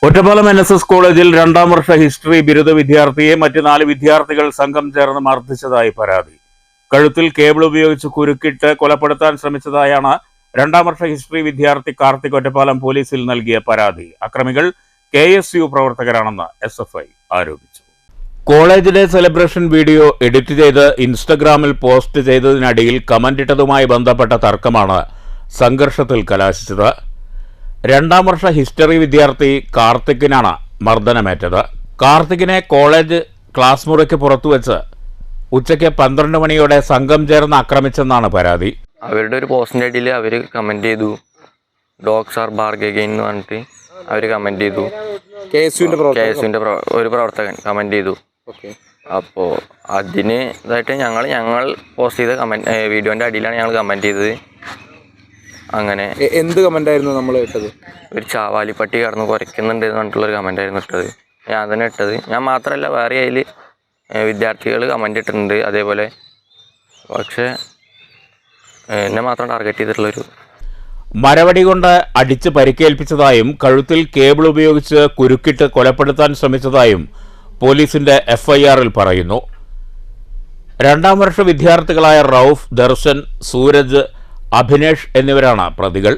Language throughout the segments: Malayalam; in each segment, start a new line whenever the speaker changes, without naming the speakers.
ഒറ്റപ്പാലം NSS കോളേജിൽ 2ാം വർഷ ഹിസ്റ്ററി ബിരുദ വിദ്യാർത്ഥിയെ മറ്റ് 4 വിദ്യാർത്ഥികൾ സംഘം ചേർന്ന് മർദ്ദിച്ചതായി പരാതി. കഴുത്തിൽ കേബിൾ ഉപയോഗിച്ച് കുരുക്കിട്ട് കൊലപ്പെടുത്താൻ ശ്രമിച്ചതായാണ് 2ാം വർഷ ഹിസ്റ്ററി വിദ്യാർത്ഥി കാർത്തിക് ഒറ്റപ്പാലം പോലീസിൽ നൽകിയ പരാതി. അക്രമികൾ KSU പ്രവർത്തകരാണെന്ന് SFI ആരോപിച്ചു. കോളേജിലെ സെലിബ്രേഷൻ വീഡിയോ എഡിറ്റ് ചെയ്ത് ഇൻസ്റ്റഗ്രാമിൽ പോസ്റ്റ് ചെയ്തതിനടിയിൽ കമന്റ് ഇട്ടതുമായി ബന്ധപ്പെട്ട തർക്കമാണ് സംഘർഷത്തിൽ കലാശിച്ചത്. 2ാം വർഷ ഹിസ്റ്ററി വിദ്യാർത്ഥി കാർത്തിക്കിനാണ് മർദ്ദനമേറ്റത്. കാർത്തിക്കിനെ കോളേജ് ക്ലാസ് മുറിക്ക് പുറത്തുവെച്ച് ഉച്ചയ്ക്ക് 12 മണിയോടെ സംഘം ചേർന്ന് ആക്രമിച്ചെന്നാണ് പരാതി.
അവരുടെ ഒരു പോസ്റ്റിൻ്റെ അടിയിൽ അവർ കമൻറ്റ് ചെയ്തു, ഡോഗ്സ് ആർ ബാർഗെയിൻ എന്ന് പറഞ്ഞിട്ട് അവർ കമൻറ്റ് ചെയ്തു. KSUവിൻ്റെ ഒരു പ്രവർത്തകൻ കമൻറ്റ് ചെയ്തു. അപ്പോൾ അതിന് ഇതായിട്ട് ഞങ്ങൾ പോസ്റ്റ് ചെയ്ത വീഡിയോൻ്റെ അടിയിലാണ് ഞങ്ങൾ കമൻറ്റ് ചെയ്തത്. അങ്ങനെ
എന്ത് കമൻ്റ് ആയിരുന്നു നമ്മൾ ഇട്ടത്?
ഒരു ചാവാലിപ്പട്ടി കടന്ന് കുറയ്ക്കുന്നുണ്ട് എന്ന് പറഞ്ഞിട്ടുള്ളൊരു കമൻ്റ് ആയിരുന്നു ഇട്ടത്. ഞാൻ തന്നെ ഇട്ടത്. ഞാൻ മാത്രമല്ല, വേറെ അതിൽ വിദ്യാർത്ഥികൾ കമൻ്റ് ഇട്ടിട്ടുണ്ട് അതേപോലെ. പക്ഷേ എന്നെ മാത്രം ടാർഗറ്റ് ചെയ്തിട്ടുള്ളൊരു
മരവടി കൊണ്ട് അടിച്ച് പരിക്കേൽപ്പിച്ചതായും കഴുത്തിൽ കേബിൾ ഉപയോഗിച്ച് കുരുക്കിട്ട് കൊലപ്പെടുത്താൻ ശ്രമിച്ചതായും പോലീസിന്റെ FIRൽ പറയുന്നു. 2ാം വർഷ വിദ്യാർത്ഥികളായ റൌഫ്, ദർശൻ, സൂരജ്, അഭിനേഷ് എന്നിവരാണ് പ്രതികൾ.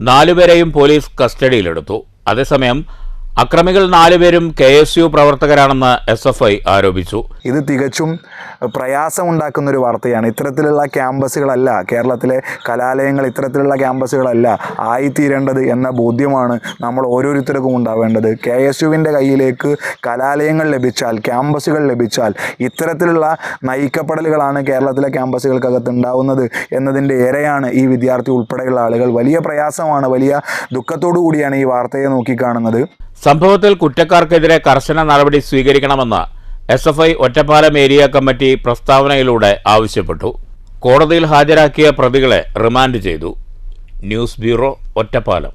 4 പേരെയും പോലീസ് കസ്റ്റഡിയിലെടുത്തു. അതേസമയം അക്രമികൾ 4 പേരും KSU പ്രവർത്തകരാണെന്ന് SFI ആരോപിച്ചു.
ഇത് തികച്ചും പ്രയാസമുണ്ടാക്കുന്നൊരു വാർത്തയാണ്. ഇത്തരത്തിലുള്ള ക്യാമ്പസുകളല്ല കേരളത്തിലെ കലാലയങ്ങൾ, ഇത്തരത്തിലുള്ള ക്യാമ്പസുകളല്ല ആയിത്തീരേണ്ടത് എന്ന ബോധ്യമാണ് നമ്മൾ ഓരോരുത്തർക്കും ഉണ്ടാവേണ്ടത്. KSUവിൻ്റെ കയ്യിലേക്ക് കലാലയങ്ങൾ ലഭിച്ചാൽ, ക്യാമ്പസുകൾ ലഭിച്ചാൽ ഇത്തരത്തിലുള്ള നയിക്കപ്പെടലുകളാണ് കേരളത്തിലെ ക്യാമ്പസുകൾക്കകത്ത് ഉണ്ടാവുന്നത് എന്നതിൻ്റെ ഏറെയാണ് ഈ വിദ്യാർത്ഥി ഉൾപ്പെടെയുള്ള ആളുകൾ. വലിയ പ്രയാസമാണ്, വലിയ ദുഃഖത്തോടു കൂടിയാണ് ഈ വാർത്തയെ നോക്കിക്കാണുന്നത്.
സംഭവത്തിൽ കുറ്റക്കാർക്കെതിരെ കർശന നടപടി സ്വീകരിക്കണമെന്ന് SFI ഒറ്റപ്പാലം ഏരിയ കമ്മിറ്റി പ്രസ്താവനയിലൂടെ ആവശ്യപ്പെട്ടു. കോടതിയിൽ ഹാജരാക്കിയ പ്രതികളെ റിമാൻഡ് ചെയ്തു. News bureau, Ottapalam.